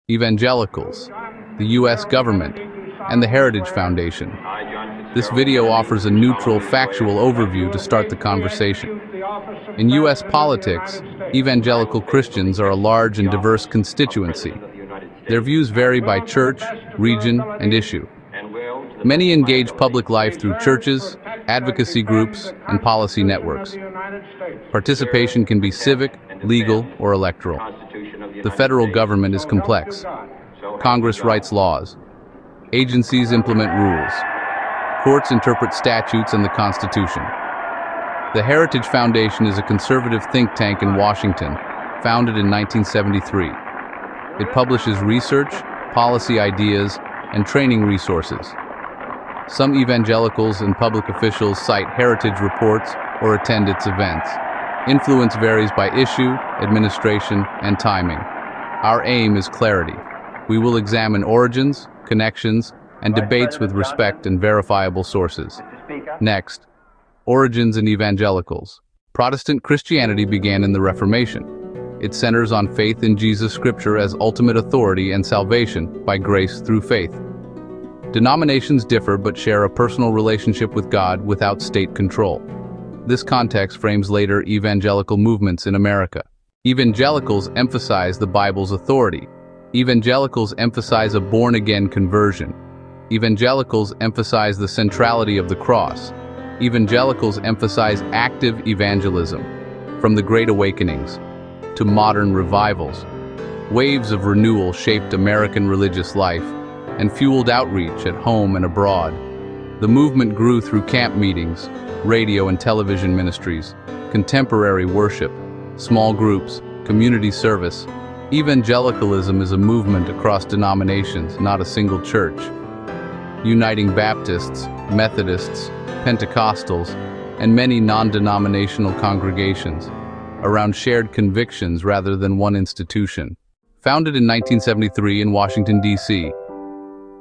Evangelicals, the U.S. government, and the Heritage Foundation. This video offers a neutral, factual overview to start the conversation. In U.S. politics, evangelical Christians are a large and diverse constituency. Their views vary by church, region, and issue. Many engage public life through churches, advocacy groups, and policy networks. Participation can be civic, legal, or electoral. The federal government is complex. Congress writes laws. Agencies implement rules. Courts interpret statutes and the Constitution. The Heritage Foundation is a conservative think tank in Washington, founded in 1973. It publishes research, policy ideas, and training resources. Some evangelicals and public officials cite Heritage reports or attend its events. Influence varies by issue, administration, and timing. Our aim is clarity. We will examine origins, connections, and debates with respect and verifiable sources. Next, origins in evangelicals. Protestant Christianity began in the Reformation. It centers on faith in Jesus' Scripture as ultimate authority and salvation by grace through faith. Denominations differ but share a personal relationship with God without state control. This context frames later evangelical movements in America. Evangelicals emphasize the Bible's authority. Evangelicals emphasize a born-again conversion. Evangelicals emphasize the centrality of the cross. Evangelicals emphasize active evangelism. From the Great Awakenings to modern revivals, waves of renewal shaped American religious life and fueled outreach at home and abroad. The movement grew through camp meetings, radio and television ministries, contemporary worship, small groups, community service. Evangelicalism is a movement across denominations, not a single church, uniting Baptists, Methodists, Pentecostals, and many non-denominational congregations around shared convictions rather than one institution. Founded in 1973 in Washington, D.C.,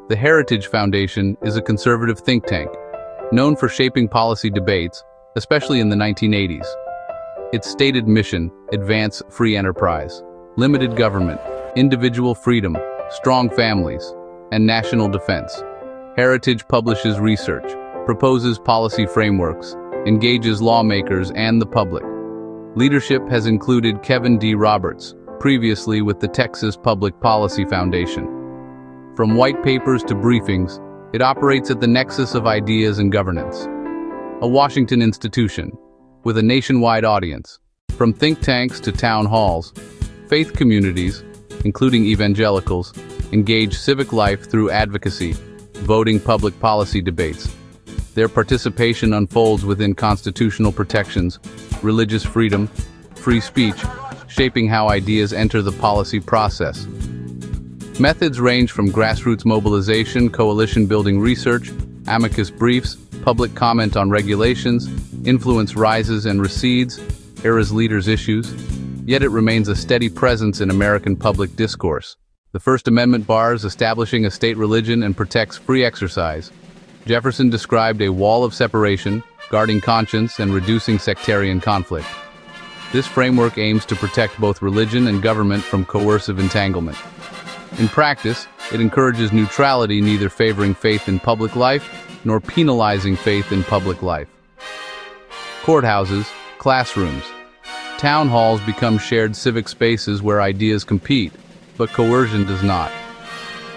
the Heritage Foundation is a conservative think tank, known for shaping policy debates, especially in the 1980s. Its stated mission: advance free enterprise, limited government, individual freedom, strong families, and national defense. Heritage publishes research, proposes policy frameworks, engages lawmakers and the public. Leadership has included Kevin D. Roberts, previously with the Texas Public Policy Foundation. From white papers to briefings, it operates at the nexus of ideas and governance. A Washington institution, with a nationwide audience. From think tanks to town halls, faith communities, including evangelicals, engage civic life through advocacy, voting, public policy debates. Their participation unfolds within constitutional protections, religious freedom, free speech, shaping how ideas enter the policy process. Methods range from grassroots mobilization, coalition-building research, amicus briefs, public comment on regulations. Influence rises and recedes, era's leaders' issues, yet it remains a steady presence in American public discourse. The First Amendment bars establishing a state religion and protects free exercise. Jefferson described a wall of separation, guarding conscience and reducing sectarian conflict. This framework aims to protect both religion and government from coercive entanglement. In practice, it encourages neutrality, neither favoring faith in public life nor penalizing faith in public life. Courthouses, classrooms, town halls become shared civic spaces where ideas compete, but coercion does not.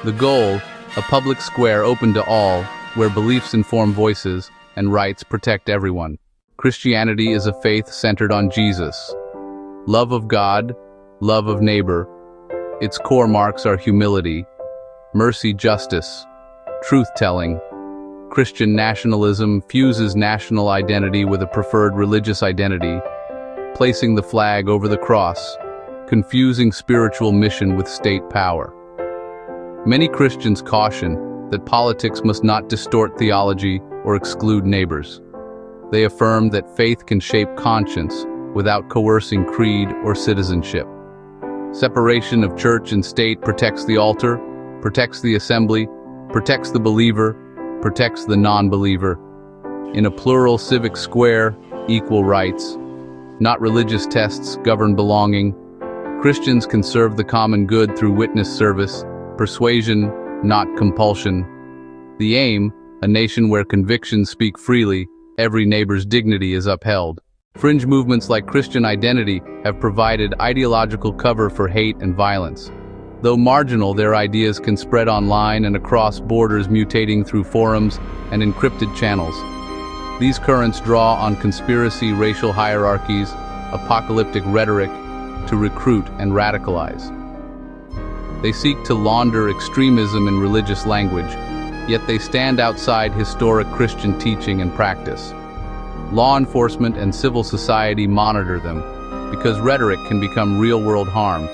The goal, a public square open to all, where beliefs inform voices and rights protect everyone. Christianity is a faith centered on Jesus. Love of God, love of neighbor. Its core marks are humility, mercy, justice, truth-telling. Christian nationalism fuses national identity with a preferred religious identity, placing the flag over the cross, confusing spiritual mission with state power. Many Christians caution that politics must not distort theology or exclude neighbors. They affirm that faith can shape conscience without coercing creed or citizenship. Separation of church and state protects the altar, protects the assembly, protects the believer, protects the non-believer. In a plural civic square, equal rights, not religious tests govern belonging. Christians can serve the common good through witness service, persuasion, not compulsion. The aim, a nation where convictions speak freely, every neighbor's dignity is upheld. Fringe movements like Christian Identity have provided ideological cover for hate and violence. Though marginal, their ideas can spread online and across borders, mutating through forums and encrypted channels. These currents draw on conspiracy, racial hierarchies, apocalyptic rhetoric to recruit and radicalize. They seek to launder extremism in religious language, yet they stand outside historic Christian teaching and practice. Law enforcement and civil society monitor them because rhetoric can become real-world harm.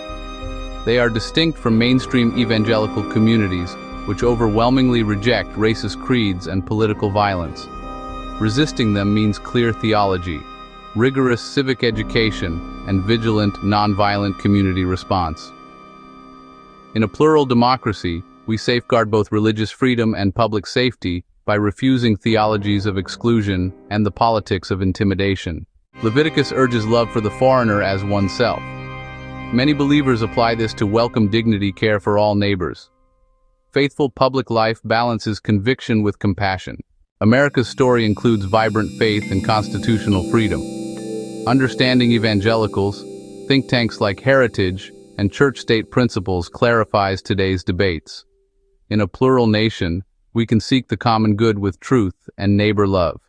They are distinct from mainstream evangelical communities, which overwhelmingly reject racist creeds and political violence. Resisting them means clear theology, rigorous civic education, and vigilant, nonviolent community response. In a plural democracy, we safeguard both religious freedom and public safety by refusing theologies of exclusion and the politics of intimidation. Leviticus urges love for the foreigner as oneself. Many believers apply this to welcome dignity, care for all neighbors. Faithful public life balances conviction with compassion. America's story includes vibrant faith and constitutional freedom. Understanding Evangelicals, think tanks like Heritage, and church-state principles clarifies today's debates. In a plural nation, we can seek the common good with truth and neighbor love.